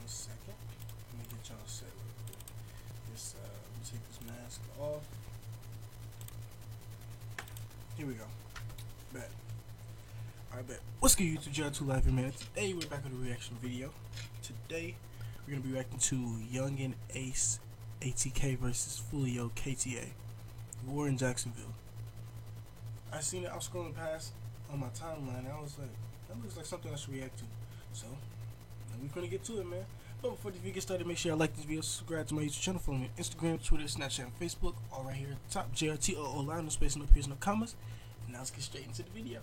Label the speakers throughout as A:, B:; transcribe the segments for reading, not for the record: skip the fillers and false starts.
A: 1 second. Let me get y'all set real quick. This, let me take this mask off. Here we go. Bet. Alright, bet. What's good, YouTube? J2Life, man. Today we're back with a reaction video. Today we're gonna be reacting to Youngin Ace ATK versus Foolio KTA. War in Jacksonville. I seen it. I was scrolling past on my timeline, and I was like, that looks like something I should react to. So we're gonna get to it, man. But before the video gets started, make sure you like this video, subscribe to my YouTube channel, follow me on Instagram, Twitter, Snapchat, and Facebook, all right here at the top. JRTOO line, no space, no periods, no commas. And now let's get straight into the video.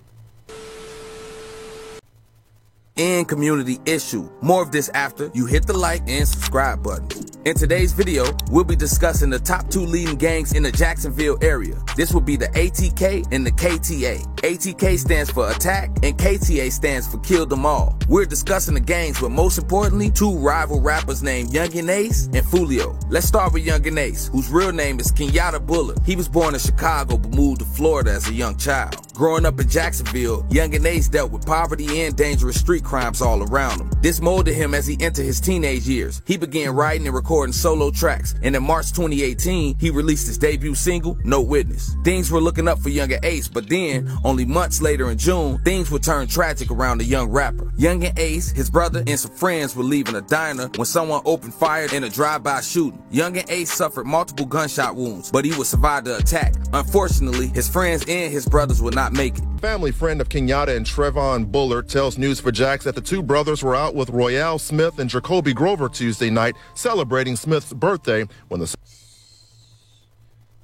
B: And community issue. More of this after you hit the like and subscribe button. In today's video, we'll be discussing the top 2 leading gangs in the Jacksonville area. This will be the ATK and the KTA. ATK stands for attack and KTA stands for kill them all. We're discussing the gangs, but most importantly, 2 rival rappers named Youngin Ace and Foolio. Let's start with Youngin Ace, whose real name is Kenyatta Bullard. He was born in Chicago but moved to Florida as a young child. Growing up in Jacksonville, Youngin Ace dealt with poverty and dangerous street crimes all around him. This molded him as he entered his teenage years. He began writing and recording solo tracks, and in March 2018, he released his debut single, No Witness. Things were looking up for Youngin Ace, but then, only months later in June, things would turn tragic around the young rapper. Youngin Ace, his brother, and some friends were leaving a diner when someone opened fire in a drive-by shooting. Youngin Ace suffered multiple gunshot wounds, but he would survive the attack. Unfortunately, his friends and his brothers would not make it.
C: Family friend of Kenyatta and Trevon Bullard tells News4Jax that the 2 brothers were out with Royale Smith and Jacoby Grover Tuesday night celebrating Smith's birthday when the...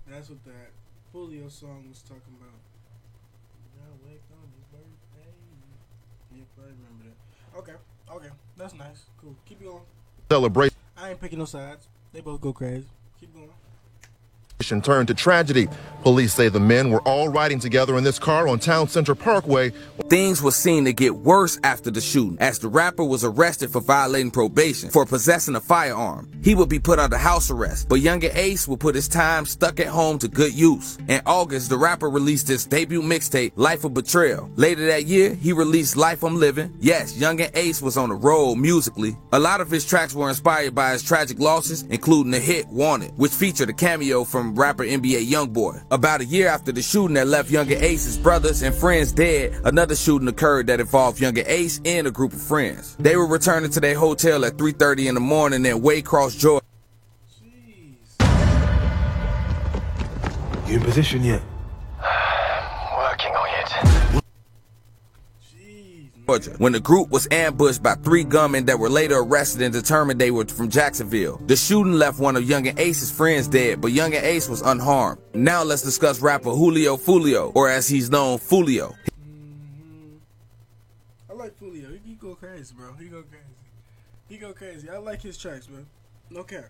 A: That's what that Foolio song was talking about. I waked on his birthday. Yep, I remember that. Okay, that's nice. Cool. Keep going.
C: celebration
A: I ain't picking no sides. They both go crazy. Keep going.
C: turned to tragedy. Police say the men were all riding together in this car on Town Center Parkway.
B: Things were seen to get worse after the shooting, as the rapper was arrested for violating probation for possessing a firearm. He would be put under house arrest, but Youngin Ace would put his time stuck at home to good use. In August, the rapper released his debut mixtape, Life of Betrayal. Later that year, he released Life I'm Living. Yes, Youngin Ace was on the road musically. A lot of his tracks were inspired by his tragic losses, including the hit Wanted, which featured a cameo from rapper NBA Youngboy. About a year after the shooting that left Youngin Ace's brothers and friends dead, another shooting occurred that involved Youngin Ace and a group of friends. They were returning to their hotel at 3:30 in the morning in Waycross, Georgia.
A: Jeez.
D: You in position yet?
E: Working on it.
A: Jeez,
B: When the group was ambushed by 3 gunmen that were later arrested and determined they were from Jacksonville. The shooting left one of Youngin Ace's friends dead, but Youngin Ace was unharmed. Now let's discuss rapper Julio Foolio, or as he's known, Foolio.
A: I like Foolio. He go crazy, bro. He go crazy. He go crazy. I like his tracks, bro. No cap.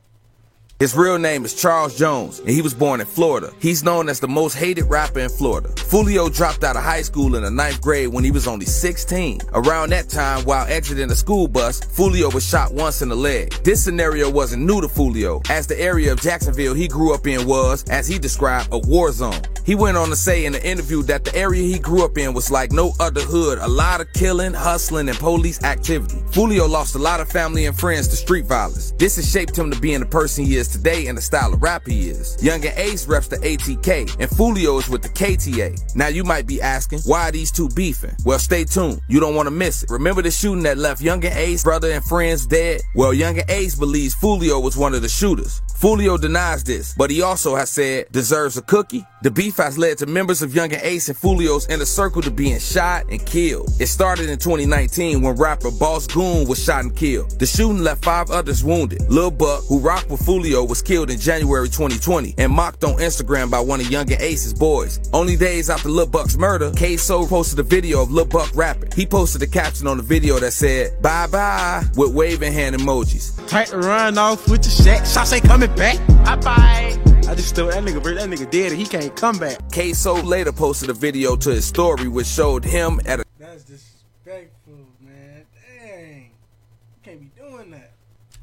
B: His real name is Charles Jones, and he was born in Florida. He's known as the most hated rapper in Florida. Foolio dropped out of high school in the 9th grade when he was only 16. Around that time, while exiting a school bus, Foolio was shot once in the leg. This scenario wasn't new to Foolio, as the area of Jacksonville he grew up in was, as he described, a war zone. He went on to say in the interview that the area he grew up in was like no other hood, a lot of killing, hustling, and police activity. Foolio lost a lot of family and friends to street violence. This has shaped him to being the person he is today and the style of rap he is. Youngin Ace reps the ATK, and Foolio is with the KTA. Now you might be asking, why are these 2 beefing? Well, stay tuned. You don't want to miss it. Remember the shooting that left Youngin Ace, brother and friends dead? Well, Youngin Ace believes Foolio was one of the shooters. Foolio denies this, but he also has said, deserves a cookie? The beef has led to members of Youngin Ace and Foolio's inner circle to being shot and killed. It started in 2019 when rapper Boss Goon was shot and killed. The shooting left 5 others wounded. Lil Buck, who rocked with Foolio, was killed in January 2020 and mocked on Instagram by one of Youngin Ace's boys. Only days after Lil Buck's murder, K-So posted a video of Lil Buck rapping. He posted a caption on the video that said, "Bye bye," with waving hand emojis.
F: Tight to run off with the shack. Shots ain't coming back. Bye. I just stole that nigga, bro. That nigga dead and he can't come back.
B: K-So later posted a video to his story which showed him at a...
A: That's disrespectful, man. Dang. You can't be doing that.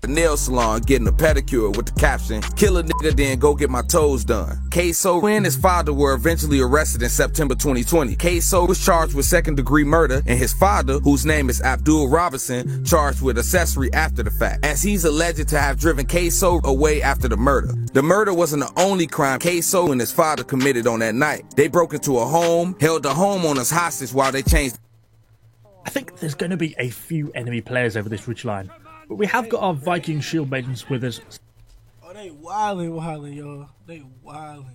B: the nail salon getting a pedicure with the caption, "Kill a nigga, then go get my toes done." K-So and his father were eventually arrested in September 2020. K-So was charged with second-degree murder, and his father, whose name is Abdul Robinson, charged with accessory after the fact, as he's alleged to have driven K-So away after the murder. The murder wasn't the only crime K-So and his father committed on that night. They broke into a home, held the homeowners hostage while they changed.
D: I think there's going to be a few enemy players over this ridgeline, but we have got our Viking shield maidens with us.
A: Oh, they wildin', y'all. They wildin'.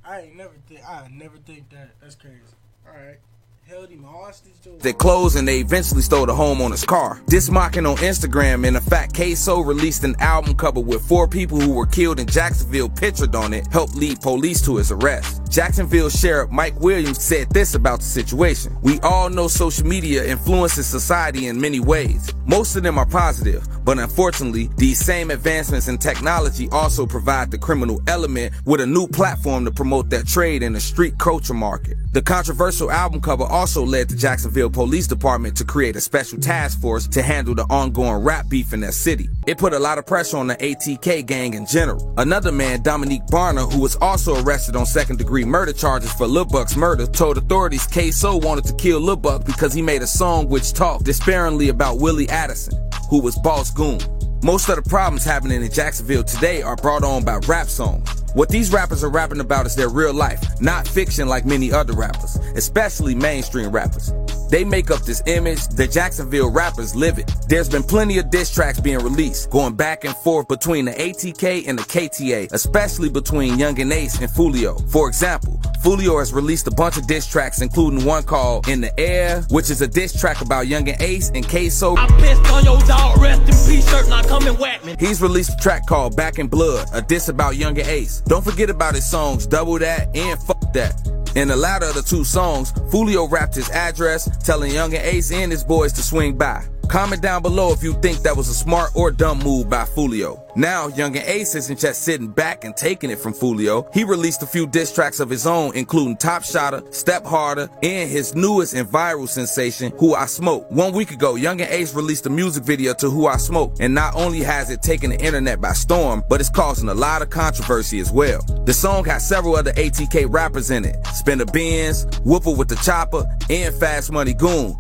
A: I never think that. That's crazy. Alright. Held him hostage to
B: their clothes, and they eventually stole the homeowner's car. Dismocking on Instagram, and in fact, K-So released an album cover with 4 people who were killed in Jacksonville pictured on it, helped lead police to his arrest. Jacksonville Sheriff Mike Williams said this about the situation: "We all know social media influences society in many ways. Most of them are positive, but unfortunately, these same advancements in technology also provide the criminal element with a new platform to promote their trade in the street culture market." The controversial album cover also led the Jacksonville Police Department to create a special task force to handle the ongoing rap beef in that city. It put a lot of pressure on the ATK gang in general. Another man, Dominique Barner, who was also arrested on second-degree murder charges for Lil Buck's murder, told authorities K-So wanted to kill Lil Buck because he made a song which talked disparagingly about Willie Addison, who was Boss Goon. Most of the problems happening in Jacksonville today are brought on by rap songs. What these rappers are rapping about is their real life, not fiction like many other rappers, especially mainstream rappers. They make up this image, the Jacksonville rappers live it. There's been plenty of diss tracks being released, going back and forth between the ATK and the KTA, especially between Youngin Ace and Foolio. For example, Foolio has released a bunch of diss tracks, including one called In the Air, which is a diss track about Youngin Ace and K-So.
G: I pissed on your dog, rest in peace, shirt not coming whack me.
B: He's released a track called Back in Blood, a diss about Youngin Ace. Don't forget about his songs Double That and Fuck That. In the latter of the 2 songs, Foolio rapped his address, telling Youngin Ace and his boys to swing by. Comment down below if you think that was a smart or dumb move by Foolio. Now, Youngin Ace isn't just sitting back and taking it from Foolio. He released a few diss tracks of his own, including Top Shotter, Step Harder, and his newest and viral sensation, Who I Smoke. 1 week ago, Youngin Ace released a music video to Who I Smoke, and not only has it taken the internet by storm, but it's causing a lot of controversy as well. The song has several other ATK rappers in it: Spinner Benz, Whooper with the Chopper, and Fast Money Goon.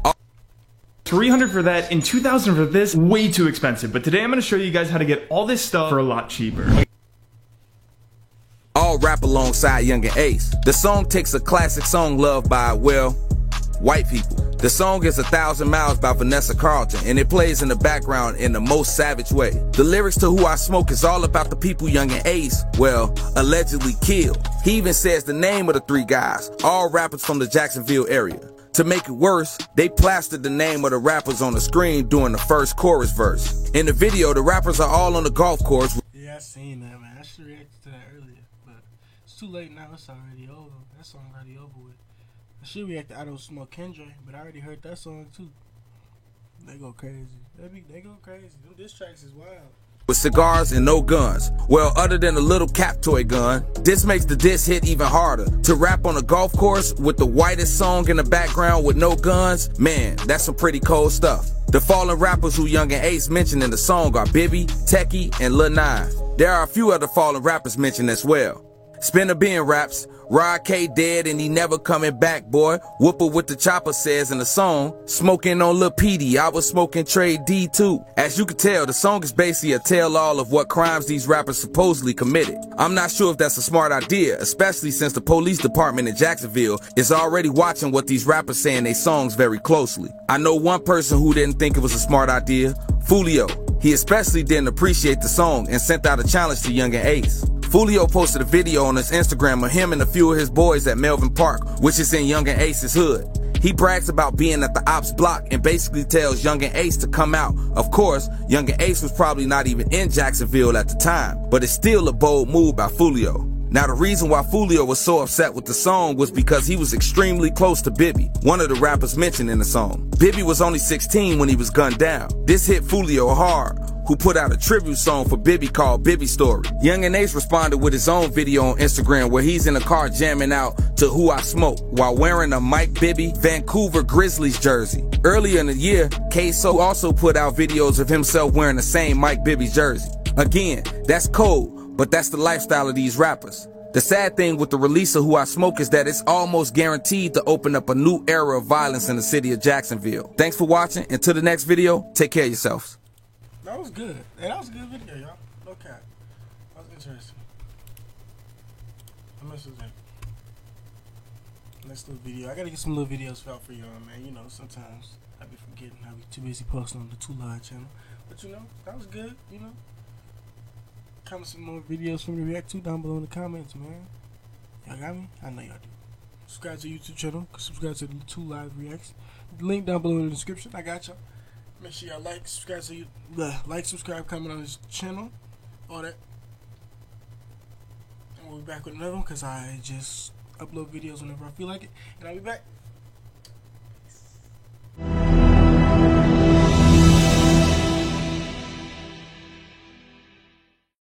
H: $300 for that and $2,000 for this, way too expensive. But today I'm going to show you guys how to get all this stuff for a lot cheaper.
B: All rap alongside Youngin Ace. The song takes a classic song loved by, well, white people. The song is 1,000 Miles by Vanessa Carlton, and it plays in the background in the most savage way. The lyrics to Who I Smoke is all about the people Youngin Ace, well, allegedly killed. He even says the name of the 3 guys, all rappers from the Jacksonville area. To make it worse, they plastered the name of the rappers on the screen during the first chorus verse. In the video, the rappers are all on the golf course.
A: Yeah, I seen that, man. I should have reacted to that earlier, but it's too late now. It's already over. That song already over with. I should react to I Don't Smoke Kendra, but I already heard that song too. They go crazy. They go crazy. Them diss tracks is wild.
B: With cigars and no guns. Well, other than a little cap toy gun, this makes the diss hit even harder. To rap on a golf course with the whitest song in the background with no guns, man, that's some pretty cold stuff. The fallen rappers who Youngin Ace mentioned in the song are Bibby, Techie, and Lil Nine. There are a few other fallen rappers mentioned as well. Spinner Ben raps, Rod K dead and he never coming back, boy. Whooper with the Chopper says in the song, smoking on Lil Petey, I was smoking Trade D too. As you can tell, the song is basically a tell-all of what crimes these rappers supposedly committed. I'm not sure if that's a smart idea, especially since the police department in Jacksonville is already watching what these rappers say in their songs very closely. I know one person who didn't think it was a smart idea, Foolio. He especially didn't appreciate the song and sent out a challenge to Youngin Ace. Foolio posted a video on his Instagram of him and a few of his boys at Melvin Park, which is in Youngin Ace's hood. He brags about being at the ops block and basically tells Youngin Ace to come out. Of course, Youngin Ace was probably not even in Jacksonville at the time, but it's still a bold move by Foolio. Now, the reason why Foolio was so upset with the song was because he was extremely close to Bibby, one of the rappers mentioned in the song. Bibby was only 16 when he was gunned down. This hit Foolio hard, who put out a tribute song for Bibby called Bibby Story. Youngin Ace responded with his own video on Instagram where he's in a car jamming out to Who I Smoke while wearing a Mike Bibby Vancouver Grizzlies jersey. Earlier in the year, K-So also put out videos of himself wearing the same Mike Bibby jersey. Again, that's cold, but that's the lifestyle of these rappers. The sad thing with the release of Who I Smoke is that it's almost guaranteed to open up a new era of violence in the city of Jacksonville. Thanks for watching. Until the next video, take care of yourselves.
A: That was good. Hey, that was a good video, y'all. No cap. That was interesting. I messed with that. Next little video. I gotta get some little videos out for y'all, man. You know, sometimes I be forgetting. I be too busy posting on the Too Live channel. But you know, that was good, you know. Comment some more videos for me to react to down below in the comments, man. Y'all got me? I know y'all do. Subscribe to the YouTube channel. Subscribe to the Too Live Reacts. Link down below in the description. I got y'all. Make sure y'all like, subscribe to subscribe, comment on this channel, all that. And we'll be back with another one because I just upload videos whenever I feel like it. And I'll be back.